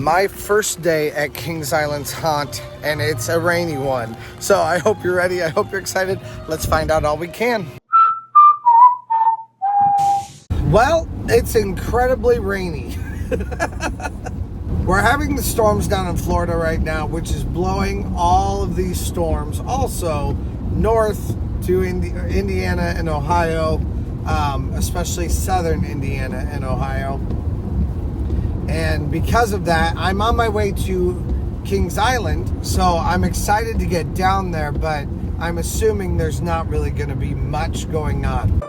my first day at Kings Island's haunt, and it's a rainy one. So I hope you're ready. I hope you're excited. Let's find out all we can. Well, it's incredibly rainy. We're having the storms down in Florida right now, which is blowing all of these storms also north to Indiana and Ohio, especially southern Indiana and Ohio. And because of that, I'm on my way to Kings Island, so I'm excited to get down there, but I'm assuming there's not really going to be much going on.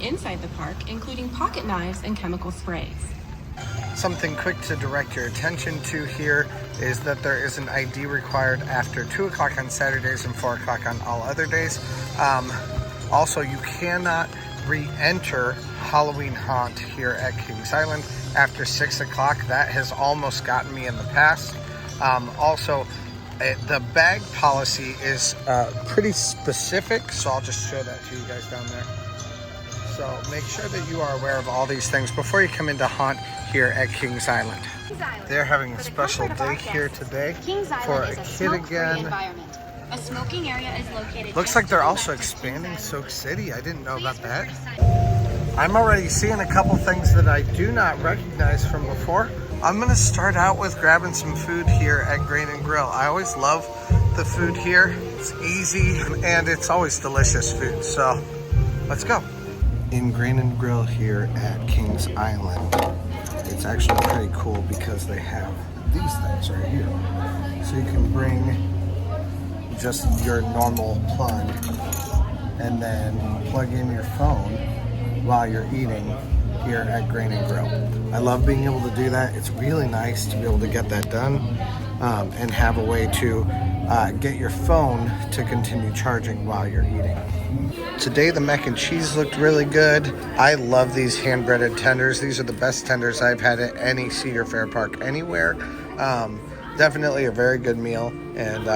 Inside the park, including pocket knives and chemical sprays. Something quick to direct your attention to here is that there is an ID required after 2 o'clock on Saturdays and 4 o'clock on all other days. Also, you cannot re-enter Halloween Haunt here at Kings Island after 6 o'clock. That has almost gotten me in the past. Also, the bag policy is pretty specific, so I'll just show that to you guys down there. So make sure that you are aware of all these things before you come into haunt here at Kings Island. They're having a special day here today for a kid again. A smoking area is located. Looks like they're also expanding Soak City. I didn't know about that. I'm already seeing a couple things that I do not recognize from before. I'm gonna start out with grabbing some food here at Grain and Grill. I always love the food here. It's easy and it's always delicious food. So let's go. In Grain and Grill here at Kings Island, it's actually pretty cool because they have these things right here. So you can bring just your normal plug and then plug in your phone while you're eating here at Grain and Grill. I love being able to do that. It's really nice to be able to get that done and have a way to get your phone to continue charging while you're eating. Today the mac and cheese looked really good. I love these hand-breaded tenders. These are the best tenders I've had at any Cedar Fair park anywhere. Definitely a very good meal and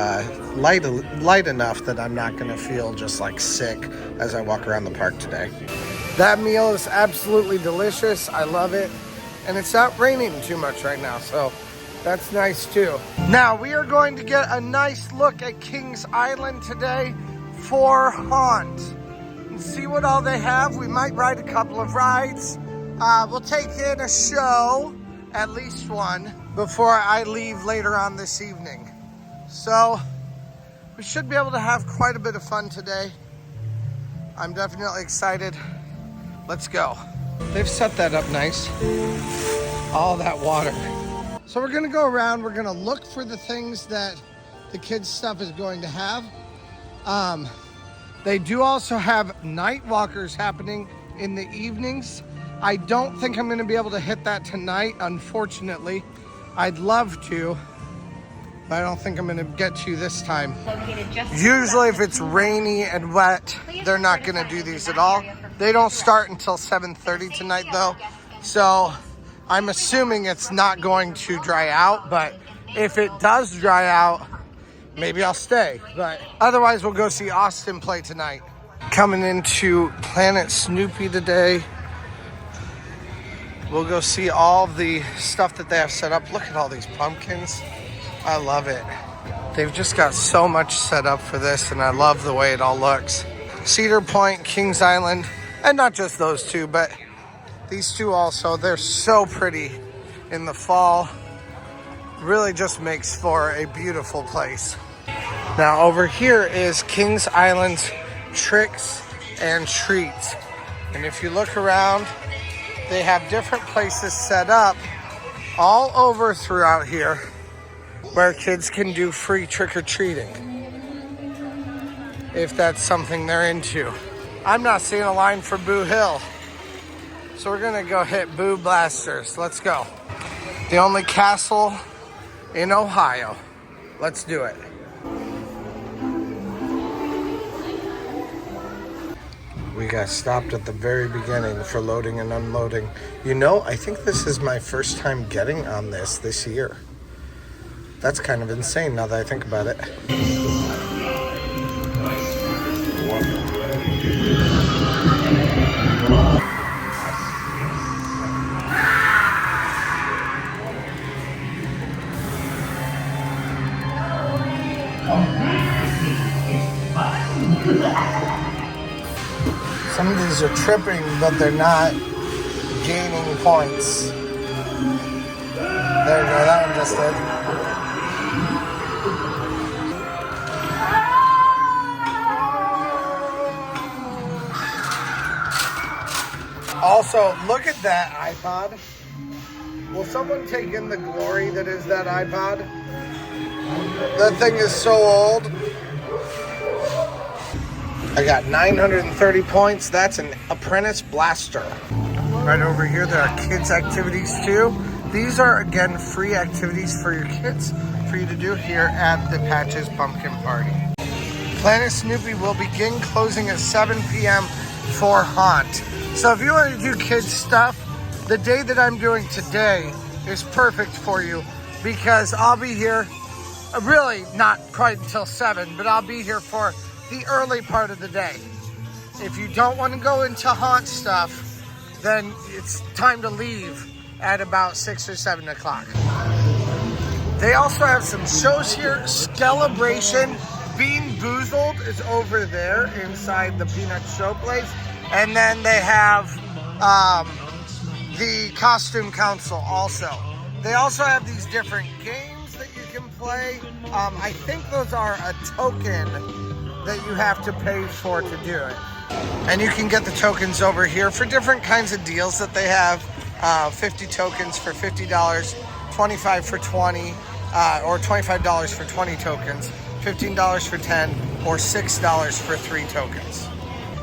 light enough that I'm not gonna feel just like sick as I walk around the park today. That meal is absolutely delicious. I love it. And it's not raining too much right now, so that's nice too. Now we are going to get a nice look at Kings Island today for haunt. And see what all they have. We might ride a couple of rides. We'll take in a show, at least one, before I leave later on this evening. So we should be able to have quite a bit of fun today. I'm definitely excited. Let's go. They've set that up nice. All that water. So we're gonna go around, we're gonna look for the things that the kids' stuff is going to have. They do also have night walkers happening in the evenings. I don't think I'm gonna be able to hit that tonight, unfortunately. I'd love to, but I don't think I'm gonna get to this time. Usually if it's rainy and wet, they're not gonna do these at all. They don't start until 7:30 tonight though. So I'm assuming it's not going to dry out, but if it does dry out, maybe I'll stay. But otherwise we'll go see Austin play tonight. Coming into Planet Snoopy today. We'll go see all the stuff that they have set up. Look at all these pumpkins. I love it. They've just got so much set up for this, and I love the way it all looks. Cedar Point, Kings Island, and not just those two, but these two also. They're so pretty in the fall. Really just makes for a beautiful place. Now over here is Kings Island's Tricks and Treats. And if you look around, they have different places set up all over throughout here where kids can do free trick-or-treating, if that's something they're into. I'm not seeing a line for Boo Hill, so we're gonna go hit Boo Blasters. Let's go. The only castle in Ohio. Let's do it. We got stopped at the very beginning for loading and unloading. You know, I think this is my first time getting on this year. That's kind of insane now that I think about it. Some of these are tripping, but they're not gaining points. There you go, that one just did. Also, look at that iPod. Will someone take in the glory that is that iPod? That thing is so old. I got 930 points. That's an Apprentice Blaster. Right over here, there are kids' activities too. These are, again, free activities for your kids for you to do here at the Patches Pumpkin Party. Planet Snoopy will begin closing at 7 p.m. for Haunt. So if you want to do kids stuff, the day that I'm doing today is perfect for you because I'll be here, really not quite until 7, but I'll be here for the early part of the day. If you don't want to go into Haunt stuff, then it's time to leave at about 6 or 7 o'clock. They also have some shows here. Celebration Bean Boozled is over there inside the Peanut Show place. And then they have the Costume Council also. They also have these different games that you can play. I think those are a token that you have to pay for to do it. And you can get the tokens over here for different kinds of deals that they have. 50 tokens for $50, 25 for 20, or $25 for 20 tokens, $15 for 10, or $6 for 3 tokens.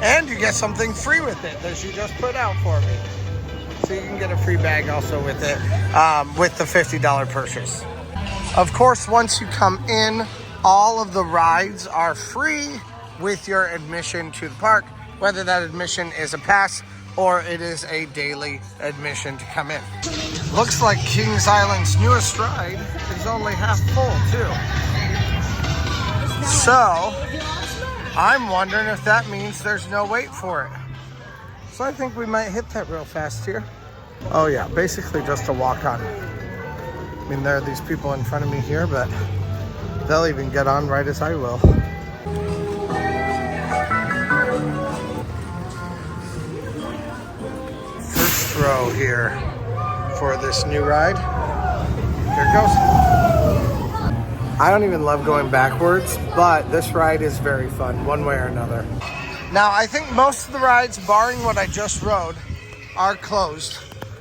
And you get something free with it that she just put out for me. So you can get a free bag also with it, with the $50 purchase. Of course, once you come in, all of the rides are free with your admission to the park, whether that admission is a pass or it is a daily admission to come in. Looks like Kings Island's newest ride is only half full too. So, I'm wondering if that means there's no wait for it. So I think we might hit that real fast here. Oh yeah, basically just a walk on. I mean, there are these people in front of me here, but they'll even get on right as I will. First row here for this new ride. Here it goes. I don't even love going backwards, but this ride is very fun, one way or another. Now, I think most of the rides, barring what I just rode, are closed.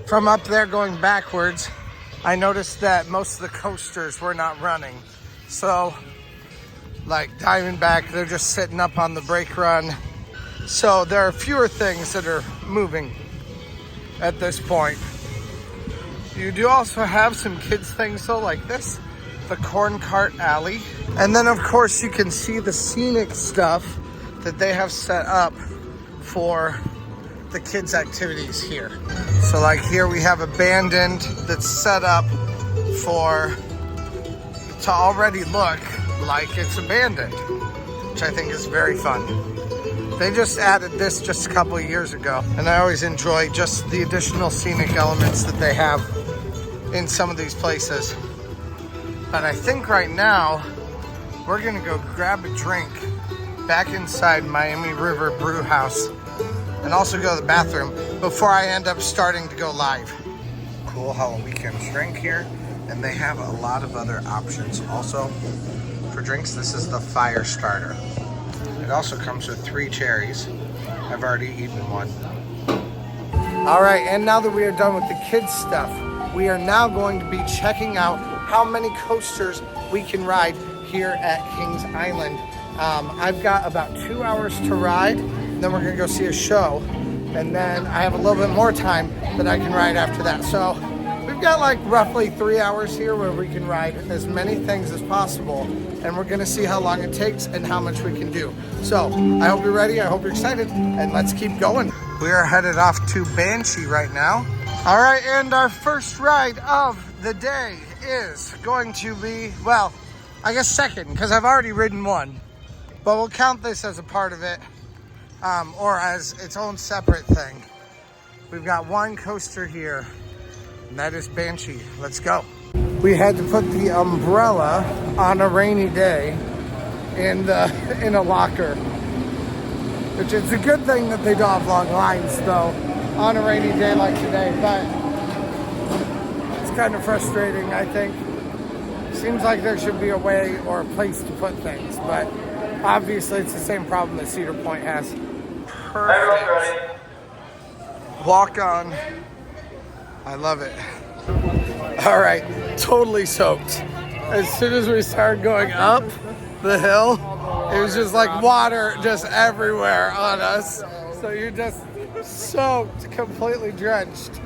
From up there going backwards, I noticed that most of the coasters were not running. So, like Diamondback, they're just sitting up on the brake run. So there are fewer things that are moving at this point. You do also have some kids things though, like this, the Corn Cart Alley. And then of course you can see the scenic stuff that they have set up for the kids' activities here. So like here we have Abandoned that's set up to already look like it's abandoned, which I think is very fun. They just added this just a couple of years ago, and I always enjoy just the additional scenic elements that they have in some of these places. But I think right now, we're gonna go grab a drink back inside Miami River Brewhouse and also go to the bathroom before I end up starting to go live. Cool Halloween weekend drink here, and they have a lot of other options also for drinks. This is the fire starter. It also comes with 3 cherries, I've already eaten one. All right, and now that we are done with the kids stuff, we are now going to be checking out how many coasters we can ride here at Kings Island. I've got about 2 hours to ride, then we're gonna go see a show, and then I have a little bit more time that I can ride after that. So we've got like roughly 3 hours here where we can ride as many things as possible, and we're gonna see how long it takes and how much we can do. So I hope you're ready, I hope you're excited, and let's keep going. We are headed off to Banshee right now. All right, and our first ride of the day is going to be, well, I guess second, because I've already ridden one, but we'll count this as a part of it, or as its own separate thing. We've got one coaster here, and that is Banshee. Let's go. We had to put the umbrella on a rainy day in a locker, which is a good thing that they don't have long lines though on a rainy day like today, but it's kind of frustrating, I think. Seems like there should be a way or a place to put things, but obviously it's the same problem that Cedar Point has. Perfect. Walk on. I love it. All right, totally soaked. As soon as we started going up the hill, it was just like water just everywhere on us. So you're just soaked, completely drenched.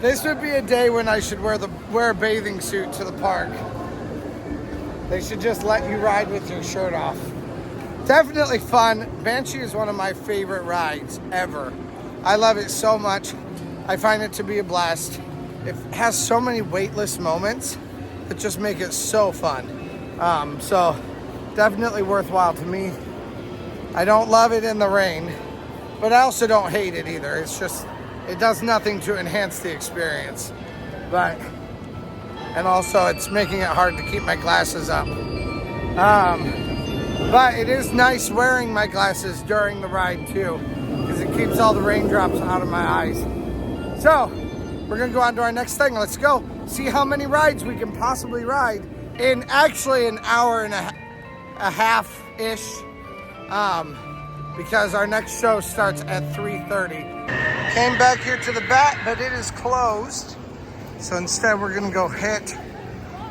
This would be a day when I should wear a bathing suit to the park. They should just let you ride with your shirt off. Definitely fun. Banshee is one of my favorite rides ever. I love it so much. I find it to be a blast. It has so many weightless moments that just make it so fun. So definitely worthwhile to me. I don't love it in the rain, but I also don't hate it either. It's just, it does nothing to enhance the experience. And also it's making it hard to keep my glasses up. But it is nice wearing my glasses during the ride too, because it keeps all the raindrops out of my eyes. So we're gonna go on to our next thing. Let's go see how many rides we can possibly ride in actually an hour and a half-ish, because our next show starts at 3:30. Came back here to the back, but it is closed. So instead we're gonna go hit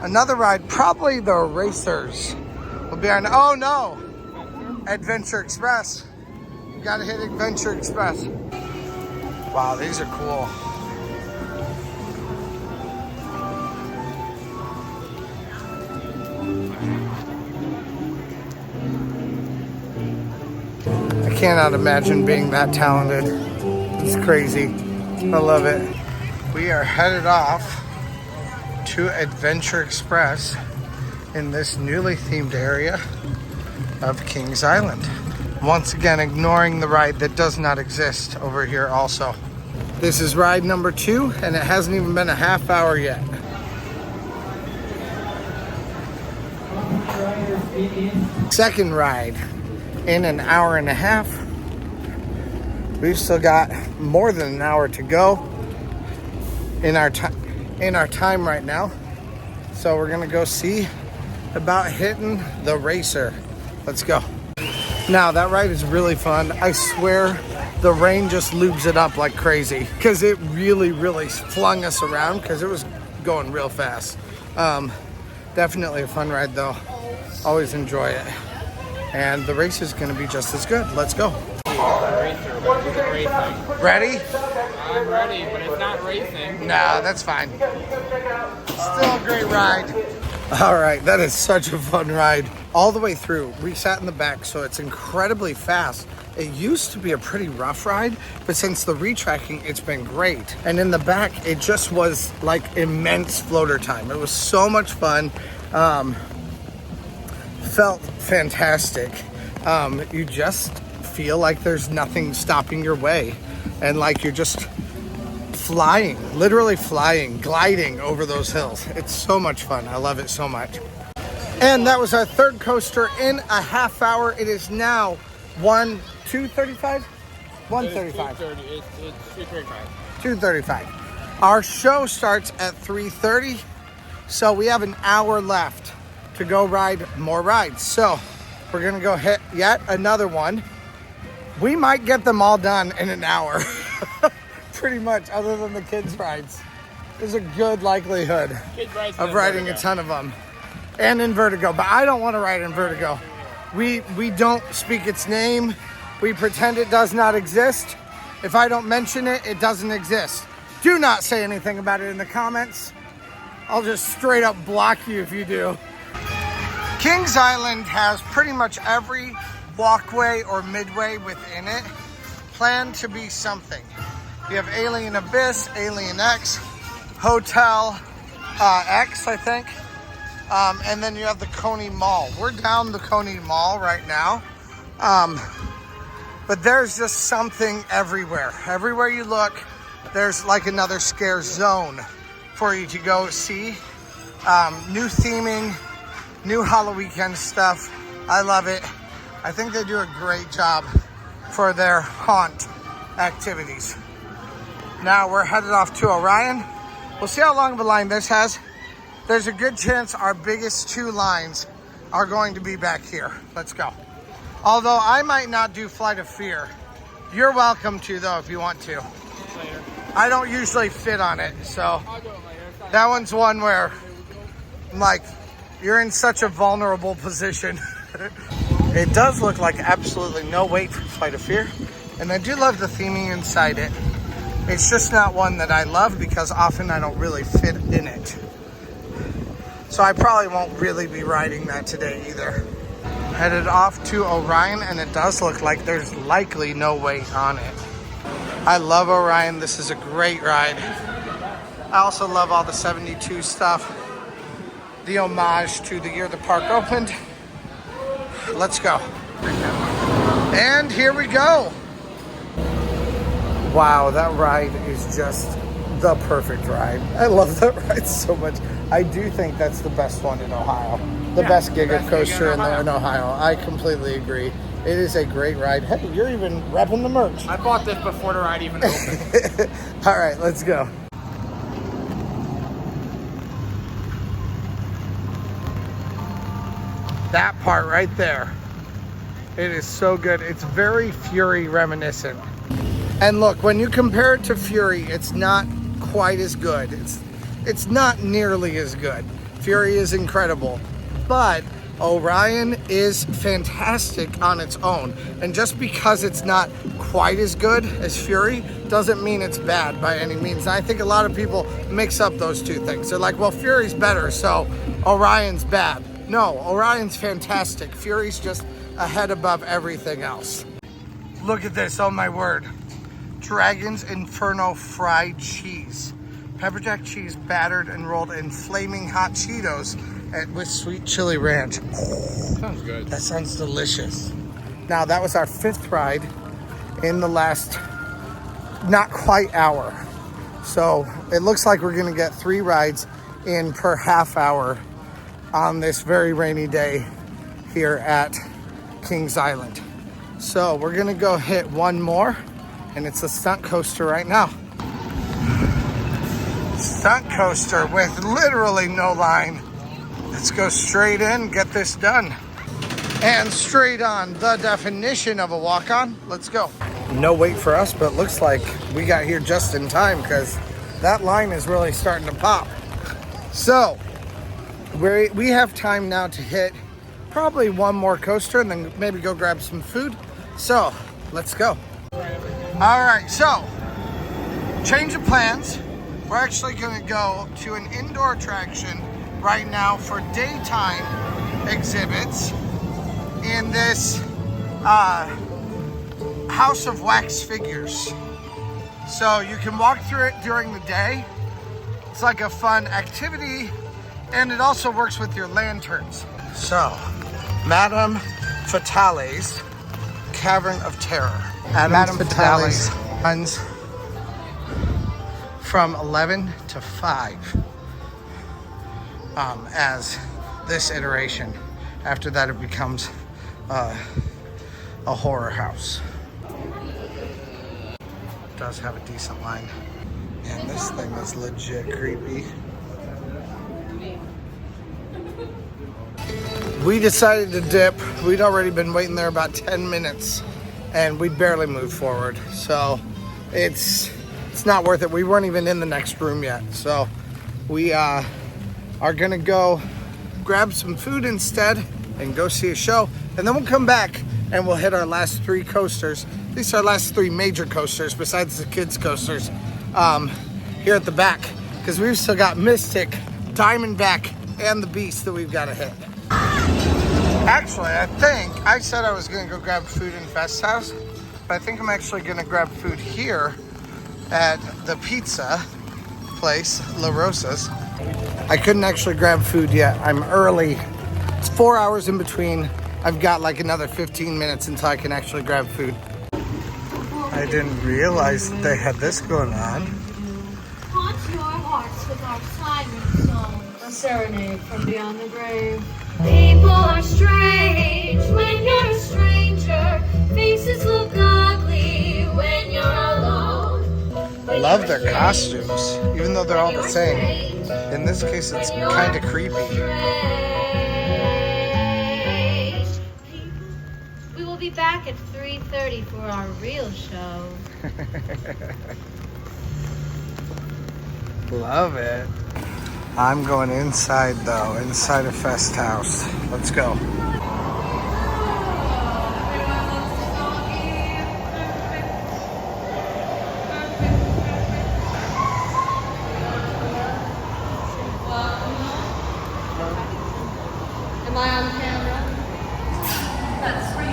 another ride, probably the Racers. We'll be on, oh no, Adventure Express. You gotta hit Adventure Express. Wow, these are cool. I cannot imagine being that talented. It's crazy. I love it. We are headed off to Adventure Express in this newly themed area of Kings Island. Once again, ignoring the ride that does not exist over here also. This is ride number 2, and it hasn't even been a half hour yet. Second ride in an hour and a half. We've still got more than an hour to go in our time right now. So we're gonna go see about hitting the Racer. Let's go. Now that ride is really fun. I swear the rain just lubes it up like crazy, because it really flung us around because it was going real fast. Definitely a fun ride though. Always enjoy it. And the race is gonna be just as good. Let's go. Ready? I'm ready, but it's not racing. Nah, that's fine. Still a great ride. All right, that is such a fun ride. All the way through, we sat in the back, so it's incredibly fast. It used to be a pretty rough ride, but since the retracking, it's been great. And in the back, it just was like immense floater time. It was so much fun. Felt fantastic. You just feel like there's nothing stopping your way, and like you're just flying, literally flying, gliding over those hills. It's so much fun. I love it so much. And that was our third coaster in a half hour. It is now 2:35? 1:35. It's 2:35. 2:35. Our show starts at 3:30, so we have an hour left to go ride more rides. So we're gonna go hit yet another one. We might get them all done in an hour. Pretty much, other than the kids' rides. There's a good likelihood of riding a ton of them. And in Vertigo, but I don't want to ride in Vertigo. We don't speak its name. We pretend it does not exist. If I don't mention it, it doesn't exist. Do not say anything about it in the comments. I'll just straight up block you if you do. Kings Island has pretty much every walkway or midway within it planned to be something. You have Alien Abyss, Alien X, Hotel X, I think. And then you have the Coney Mall. We're down the Coney Mall right now. But there's just something everywhere. Everywhere you look, there's like another scare zone for you to go see. New theming, new Halloween stuff. I love it. I think they do a great job for their haunt activities. Now we're headed off to Orion. We'll see how long of a line this has. There's a good chance our biggest 2 lines are going to be back here. Let's go. Although I might not do Flight of Fear. You're welcome to though if you want to. Later. I don't usually fit on it, so I'll do it later. that one's one where I'm like, you're in such a vulnerable position. It does look like absolutely no wait for Flight of Fear. And I do love the theming inside it. It's just not one that I love because often I don't really fit in it. So I probably won't really be riding that today either. Headed off to Orion, and it does look like there's likely no wait on it. I love Orion. This is a great ride. I also love all the 72 stuff. The homage to the year the park opened. Let's go. And here we go. Wow, that ride is just the perfect ride. I love that ride so much. I do think that's the best one in Ohio. The best Giga coaster in Ohio. I completely agree. It is a great ride. Hey, you're even repping the merch. I bought this before the ride even opened. All right, let's go. That part right there. It is so good. It's very Fury reminiscent. And look, when you compare it to Fury, it's not quite as good. It's not nearly as good. Fury is incredible, but Orion is fantastic on its own. And just because it's not quite as good as Fury doesn't mean it's bad by any means. And I think a lot of people mix up those two things. They're like, well, Fury's better, so Orion's bad. No, Orion's fantastic. Fury's just a head above everything else. Look at this, oh my word. Dragon's Inferno fried cheese. Pepper jack cheese battered and rolled in flaming hot Cheetos with sweet chili ranch. Sounds good. That sounds delicious. Now that was our 5th ride in the last not quite hour. So it looks like we're gonna get 3 rides in per half hour on this very rainy day here at Kings Island. So we're gonna go hit one more, and it's a stunt coaster right now. Stunt coaster with literally no line. Let's go straight in, get this done. And straight on, the definition of a walk-on. Let's go. No wait for us, but looks like we got here just in time because that line is really starting to pop. So we have time now to hit probably one more coaster and then maybe go grab some food. So let's go. All right, so change of plans. We're actually gonna go to an indoor attraction right now for daytime exhibits in this house of wax figures. So you can walk through it during the day. It's like a fun activity, and it also works with your lanterns. So, Madame Fatale's Cavern of Terror. Madame Fatale's runs from 11 to 5 as this iteration. After that, it becomes a horror house. It does have a decent line. And this thing is legit creepy. We decided to dip. We'd already been waiting there about 10 minutes and we barely moved forward. So it's not worth it. We weren't even in the next room yet. So we are gonna go grab some food instead and go see a show. And then we'll come back and we'll hit our last 3 coasters. These are our last 3 major coasters besides the kids coasters here at the back. Because we've still got Mystic, Diamondback, and the Beast that we've got to hit. Actually, I think I said I was going to go grab food in Fest House, but I think I'm actually going to grab food here at the pizza place, La Rosa's. I couldn't actually grab food yet. I'm early. It's 4 hours in between. I've got like another 15 minutes until I can actually grab food. I didn't realize they had this going on. Haunt your hearts with our siren song, a serenade from beyond the grave. People are strange when you're a stranger. Faces look ugly when you're alone. I love their costumes, even though they're all the same. In this case, it's kind of creepy. We will be back at 3:30 for our real show. Love it. I'm going inside though, inside of Fest House. Let's go. Am I on camera? That's for you.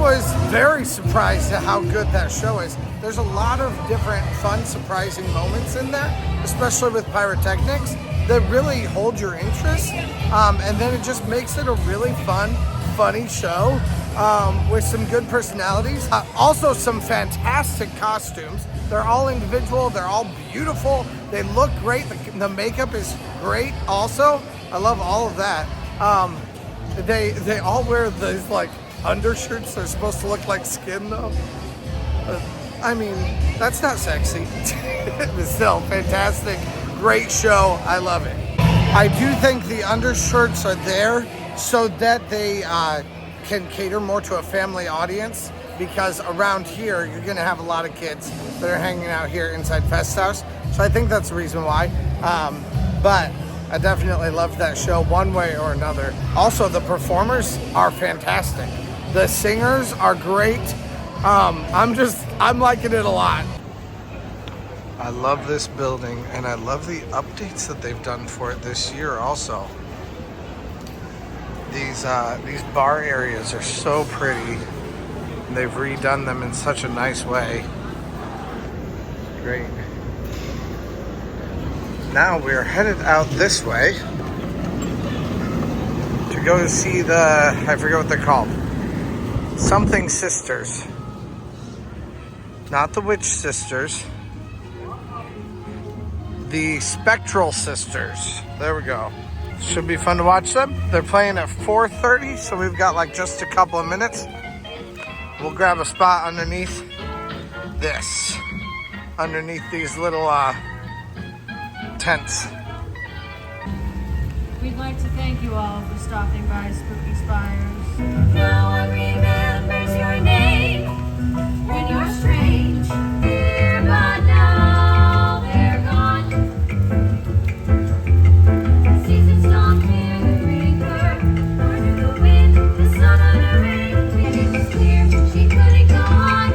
was very surprised at how good that show is. There's a lot of different fun, surprising moments in there, especially with pyrotechnics, that really hold your interest. And then it just makes it a really fun, funny show with some good personalities. Also some fantastic costumes. They're all individual, they're all beautiful, they look great, the makeup is great also. I love all of that. They all wear these like undershirts. They're supposed to look like skin though. I mean, that's not sexy. But still, fantastic, great show. I love it. I do think the undershirts are there so that they can cater more to a family audience, because around here, you're gonna have a lot of kids that are hanging out here inside Fest House. So I think that's the reason why. But I definitely loved that show one way or another. Also, the performers are fantastic. The singers are great. I'm liking it a lot. I love this building, and I love the updates that they've done for it this year also. These bar areas are so pretty. They've redone them in such a nice way. Great. Now we're headed out this way to go see I forget what they're called. Something Sisters. Not the Witch Sisters. The Spectral Sisters. There we go. Should be fun to watch them. They're playing at 4:30, so we've got like just a couple of minutes. We'll grab a spot underneath this. Underneath these little tents. We'd like to thank you all for stopping by Spooky Spires. No one remembers your name when you're strange. Here, but now they're gone. Seasons don't fear the reaper, nor do the wind, the sun, or the rain. It was clear she couldn't go on.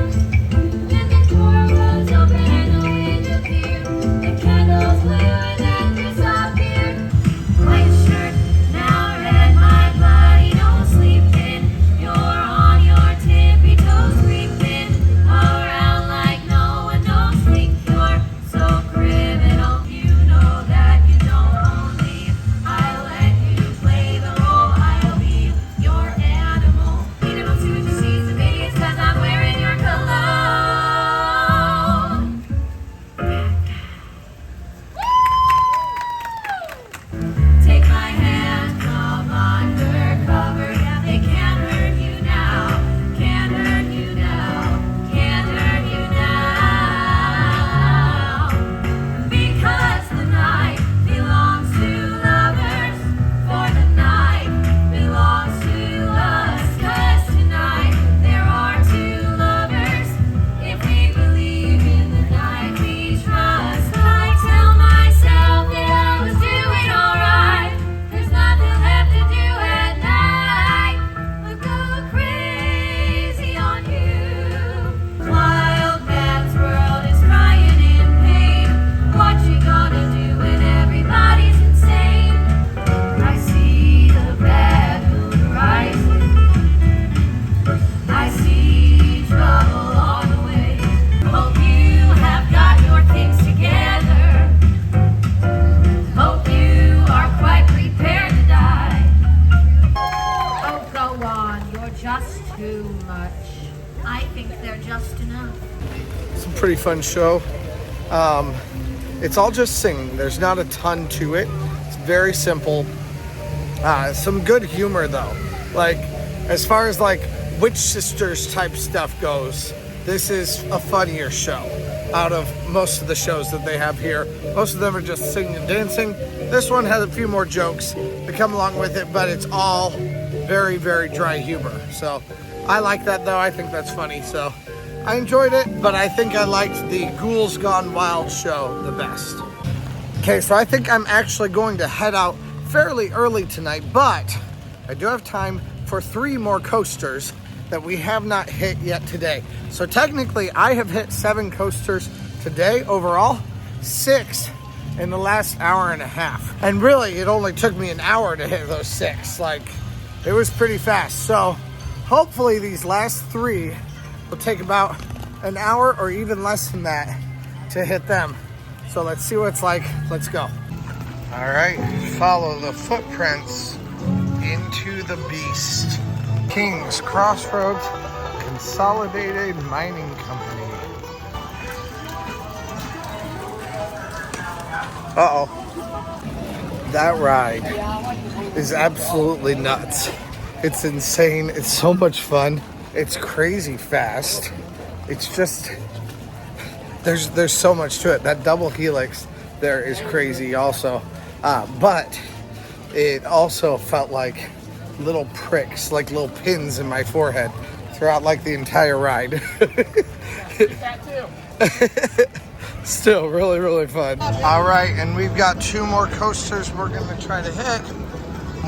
Then the door was open and the wind appeared. The candles blew and then disappeared. White shirt, now red, my bloody don't sleep in. You're on your tippy toes creeping around like no one knows. Think you're so criminal. You know that you don't own me. I'll let you play the role. I'll be your animal. You don't see what you see, so maybe it's 'cause I'm wearing your cologne. Take my hand, come undercover. They can't hurt you now, can't hurt you now, can't hurt you now. Because the night belongs to lovers, for the night belongs to us. 'Cause tonight there are two lovers. If we believe in the night we trust, I tell myself that I was doing alright. There's nothing left to do at night but go crazy on you. Wild man's world is crying in pain. What you gonna do when everybody's insane? I see the bad moon rising. I see trouble on the way. Hope you have got your things together. Hope you are quite prepared to die. Oh, go on. You're just too much. I think they're just enough. It's a pretty fun show. It's all just singing. There's not a ton to it. It's very simple. Some good humor though. Like, as far as like Witch Sisters type stuff goes, this is a funnier show out of most of the shows that they have here. Most of them are just singing and dancing. This one has a few more jokes that come along with it, but it's all very, very dry humor. So I like that though. I think that's funny. So I enjoyed it, but I think I liked the Ghouls Gone Wild show the best. Okay, so I think I'm actually going to head out fairly early tonight, but I do have time for 3 more coasters that we have not hit yet today. So technically I have hit 7 coasters today overall, 6 in the last hour and a half. And really it only took me an hour to hit those 6. Like, it was pretty fast. So hopefully these last 3 will take about an hour or even less than that to hit them. So let's see what it's like. Let's go. All right, follow the footprints into the beast. King's Crossroads Consolidated Mining Company. Uh-oh. That ride is absolutely nuts. It's insane. It's so much fun. It's crazy fast. It's just, there's so much to it. That double helix there is crazy also. But it also felt like little pricks, like little pins in my forehead throughout like the entire ride. That too. Still really, really fun. All right, and we've got 2 more coasters we're gonna try to hit.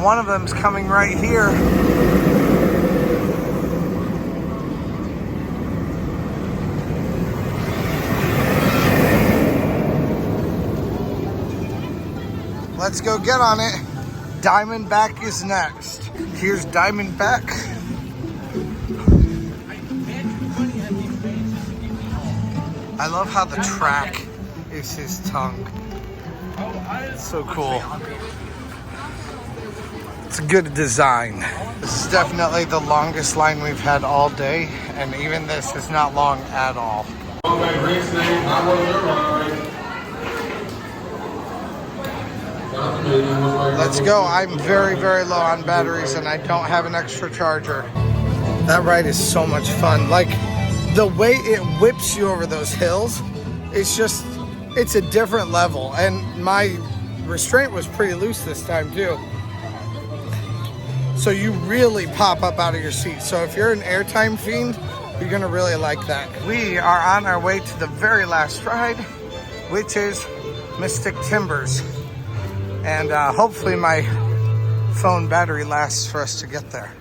One of them's coming right here. Let's go get on it. Diamondback is next. Here's Diamondback. I love how the track is his tongue. It's so cool. It's a good design. This is definitely the longest line we've had all day, and even this is not long at all. Let's go. I'm very, very low on batteries and I don't have an extra charger. That ride is so much fun. Like, the way it whips you over those hills, it's a different level. And my restraint was pretty loose this time too. So you really pop up out of your seat. So if you're an airtime fiend, you're gonna really like that. We are on our way to the very last ride, which is Mystic Timbers. And hopefully my phone battery lasts for us to get there.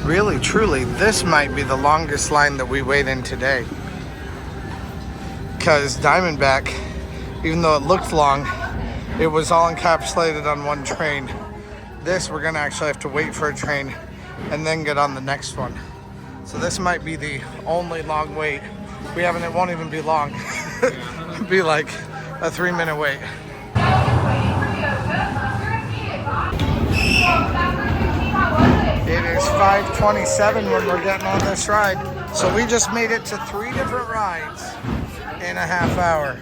Really, truly, this might be the longest line that we wait in today. Because Diamondback, even though it looked long, it was all encapsulated on one train. This, we're gonna actually have to wait for a train and then get on the next one. So this might be the only long wait we have, and it won't even be long. It'll be like a 3-minute wait. It is 5:27 when we're getting on this ride. So we just made it to 3 different rides in a half hour.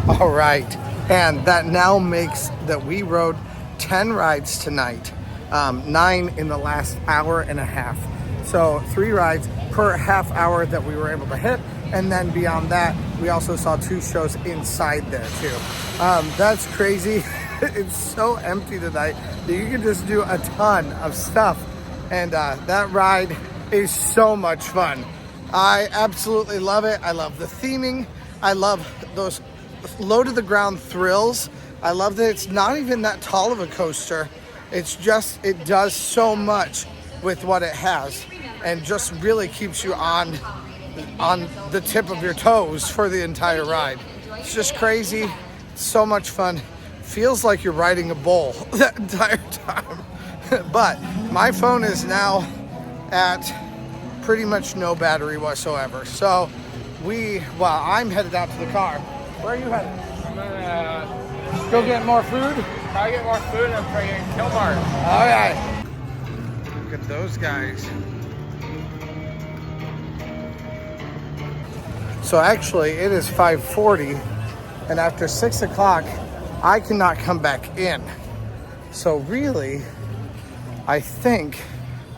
All right, and that now makes that we rode 10 rides tonight. 9 in the last hour and a half. So 3 rides per half hour that we were able to hit. And then beyond that, we also saw 2 shows inside there too. That's crazy. It's so empty tonight that you can just do a ton of stuff. And that ride is so much fun. I absolutely love it. I love the theming. I love those low to the ground thrills. I love that it's not even that tall of a coaster. It's just, it does so much with what it has and just really keeps you on the tip of your toes for the entire ride. It's just crazy. It's so much fun. Feels like you're riding a bull that entire time. But my phone is now at pretty much no battery whatsoever. So I'm headed out to the car. Where are you headed? I'm gonna Go get more food? probably get more food and probably get Kmart. All right. Look at those guys. So actually it is 5:40 and after 6 o'clock, I cannot come back in. So really, I think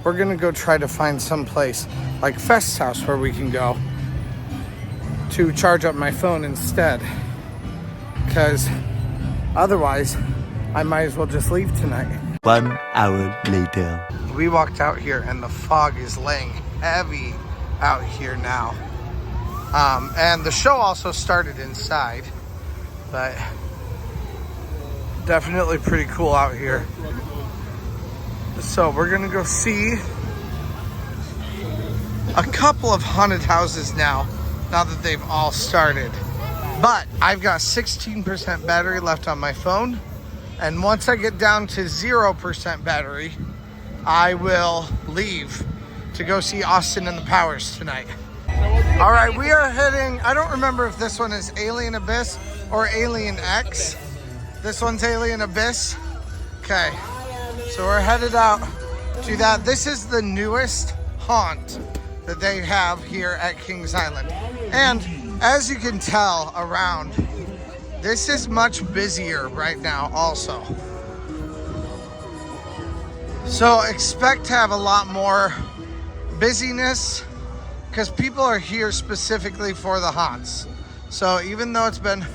we're gonna go try to find some place like Fest House where we can go to charge up my phone instead. Because otherwise, I might as well just leave tonight. 1 hour later. We walked out here and the fog is laying heavy out here now. And the show also started inside, but definitely pretty cool out here. So we're gonna go see a couple of haunted houses now now that they've all started. But I've got 16% battery left on my phone. And once I get down to 0% battery, I will leave to go see Austin and the Powers tonight. All right, we are heading, I don't remember if this one is Alien Abyss or Alien X. This one's Alien Abyss. Okay, so we're headed out to that. This is the newest haunt that they have here at Kings Island. And as you can tell around, this is much busier right now also. So expect to have a lot more busyness because people are here specifically for the haunts. So even though it's been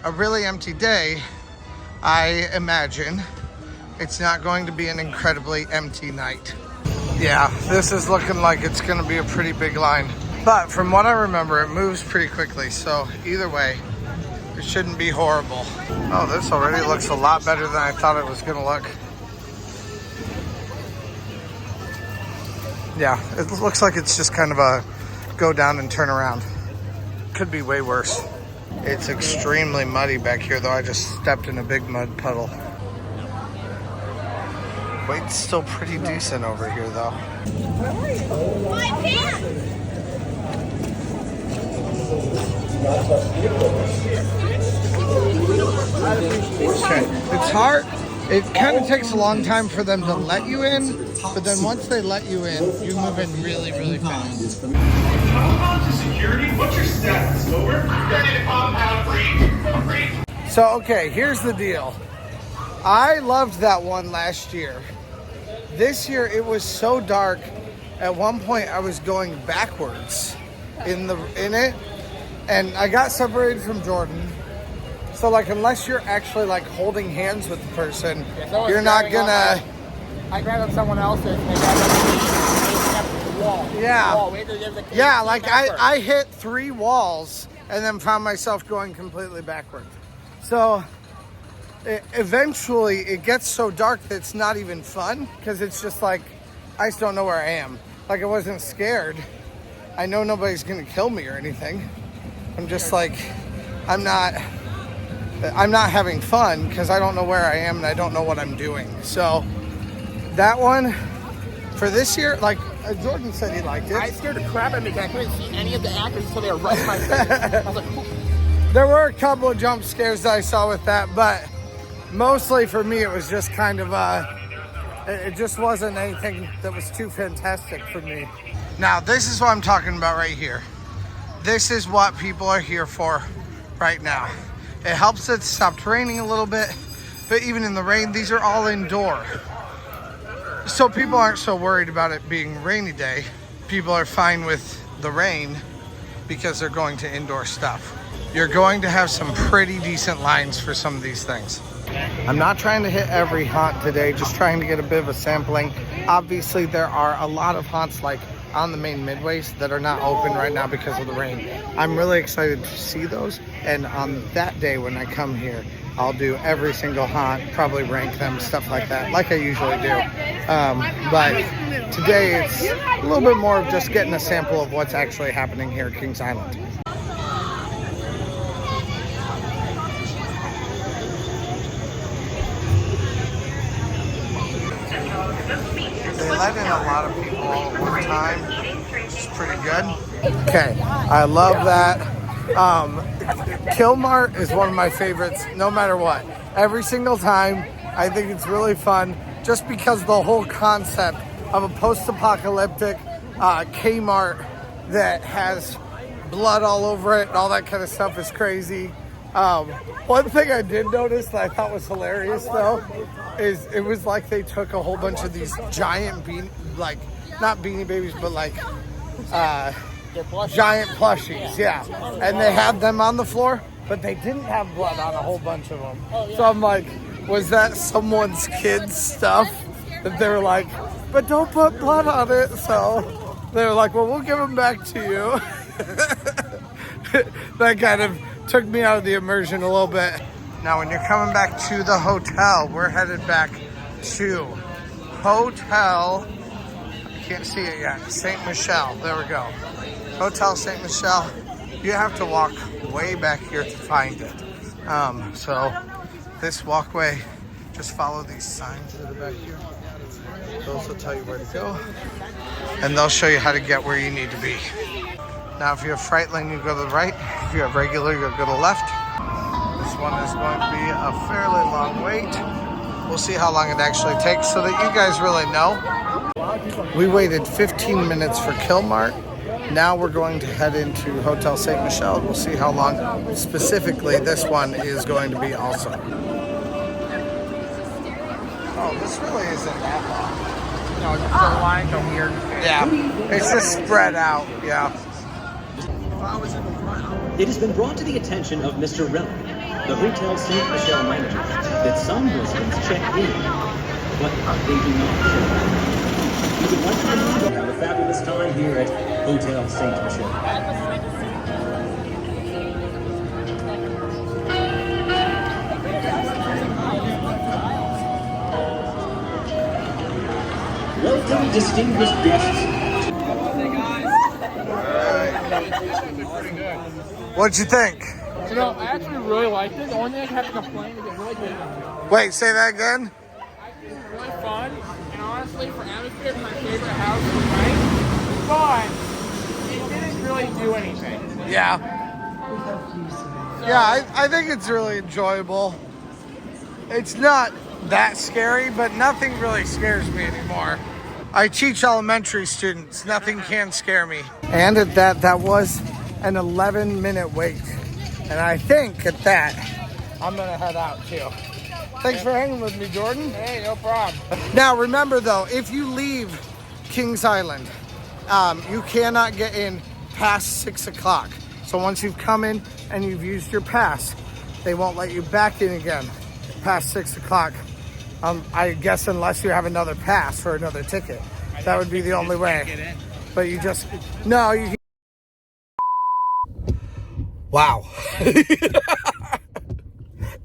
a really empty day, I imagine it's not going to be an incredibly empty night. Yeah, this is looking like it's gonna be a pretty big line. But from what I remember, it moves pretty quickly. So either way, it shouldn't be horrible. Oh, this already looks a lot better than I thought it was gonna look. Yeah, it looks like it's just kind of a go down and turn around. Could be way worse. It's extremely muddy back here though. I just stepped in a big mud puddle. Weight's still pretty decent over here though. My pants! Okay, it's hard. It kind of takes a long time for them to let you in, but then once they let you in, you move in really, really fast. Compound to security? What's your status? Over? Ready to compound, breach. So, okay, here's the deal. I loved that one last year. This year, it was so dark. At one point, I was going backwards in it, and I got separated from Jordan. So, like, unless you're actually, like, holding hands with the person, you're not gonna... I grabbed someone else's and they grabbed the wall. Yeah. Yeah, like, I hit 3 walls and then found myself going completely backwards. So, eventually, it gets so dark that it's not even fun because it's just like, I just don't know where I am. Like, I wasn't scared. I know nobody's gonna kill me or anything. I'm just like, I'm not having fun because I don't know where I am and I don't know what I'm doing. So that one for this year, like Jordan said he liked it. I scared the crap out of me because I couldn't see any of the actors until they were right in my face. I was like, who? There were a couple of jump scares that I saw with that, but mostly for me it was just kind of it just wasn't anything that was too fantastic for me. Now this is what I'm talking about right here. This is what people are here for right now. It helps it stopped raining a little bit, but even in the rain, these are all indoor. So people aren't so worried about it being a rainy day. People are fine with the rain because they're going to indoor stuff. You're going to have some pretty decent lines for some of these things. I'm not trying to hit every haunt today, just trying to get a bit of a sampling. Obviously, there are a lot of haunts like on the main midways that are not open right now because of the rain. I'm really excited to see those, and on that day when I come here, I'll do every single haunt, probably rank them, stuff like that, like I usually do. But today it's a little bit more of just getting a sample of what's actually happening here at Kings Island. They let in a lot of people all at one time, which is pretty good. Okay, I love that. Killmart is one of my favorites, no matter what. Every single time, I think it's really fun, just because the whole concept of a post-apocalyptic Kmart that has blood all over it and all that kind of stuff is crazy. One thing I did notice that I thought was hilarious though is it was like they took a whole bunch of these giant not beanie babies, but like giant plushies, yeah, and they had them on the floor, but they didn't have blood on a whole bunch of them. So I'm like, was that someone's kid's stuff that they were like, but don't put blood on it? So they were like, well, we'll give them back to you. That kind of took me out of the immersion a little bit. Now, when you're coming back to the hotel, we're headed back to Hotel, I can't see it yet, St. Michel. There we go. Hotel St. Michel. You have to walk way back here to find it. So this walkway, just follow these signs that are back here. Those will tell you where to go. And they'll show you how to get where you need to be. Now, if you have Fright Lane, you go to the right. If you have regular, you'll go to the left. This one is going to be a fairly long wait. We'll see how long it actually takes so that you guys really know. We waited 15 minutes for Killmart. Now we're going to head into Hotel St. Michel. We'll see how long specifically this one is going to be also. Oh, this really isn't that long. No, the lines are weird. Yeah, it's just spread out, yeah. It has been brought to the attention of Mr. Rellick, the Hotel St. Michel manager, that some residents check in, but they do not check out. We would like to have a fabulous time here at Hotel St. Michel. Welcome, distinguished guests. What'd you think? You know, I actually really liked it. The only thing I have to complain is it's really good. Wait, say that again? It's really fun, and honestly, for atmosphere, it's my favorite house of the night. But it didn't really do anything. Yeah. Yeah, I think it's really enjoyable. It's not that scary, but nothing really scares me anymore. I teach elementary students. Nothing can scare me. And at that was an 11-minute wait. And I think at that, I'm gonna head out too. Thanks for hanging with me, Jordan. Hey, no problem. Now remember though, if you leave Kings Island, you cannot get in past 6 o'clock. So once you've come in and you've used your pass, they won't let you back in again past 6 o'clock. I guess unless you have another pass for another ticket. That would be the only way. But you just, no, you. Wow.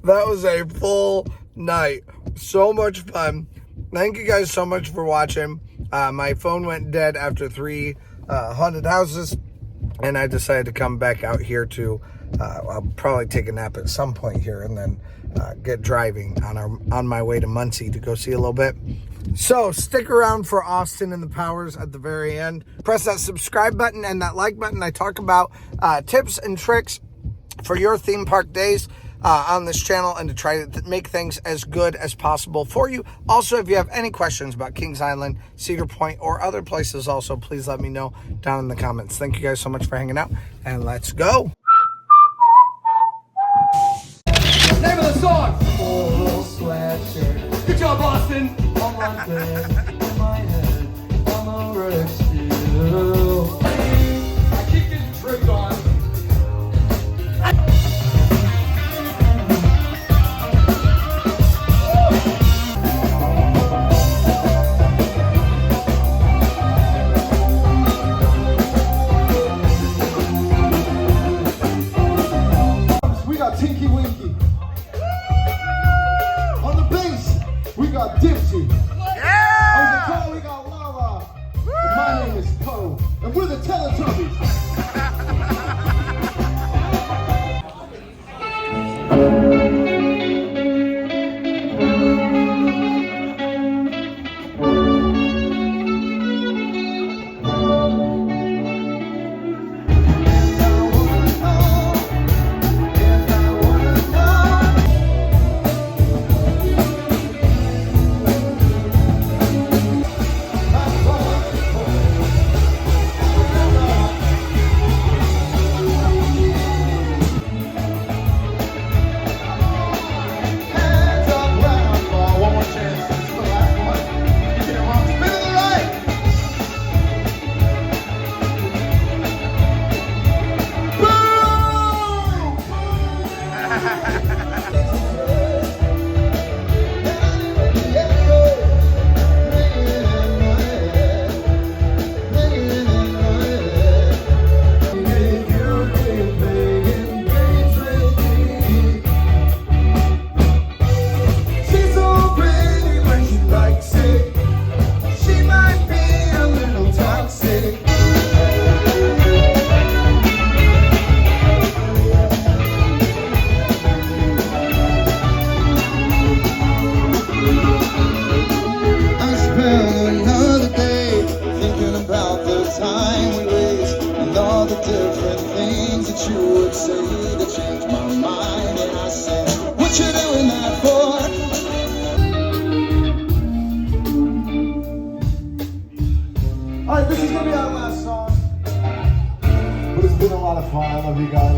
That was a full night. So much fun. Thank you guys so much for watching. My phone went dead after 3 haunted houses, and I decided to come back out here to, I'll probably take a nap at some point here and then get driving on my way to Muncie to go see a little bit. So stick around for Austin and the Powers at the very end. Press that subscribe button and that like button. I talk about tips and tricks for your theme park days on this channel and to try to make things as good as possible for you. Also, if you have any questions about Kings Island, Cedar Point, or other places also, please let me know down in the comments. Thank you guys so much for hanging out, and let's go. Name of the song! Full sweatshirt. Good job, Austin! On my bed, on my head, I'm a wreck still. I keep getting tripped on. We got Tinky Winky. On the bass, we got Dipsy. Yeah! On the guitar, we got Lala. And my name is Capo. And we're the Teletubbies. I love you guys.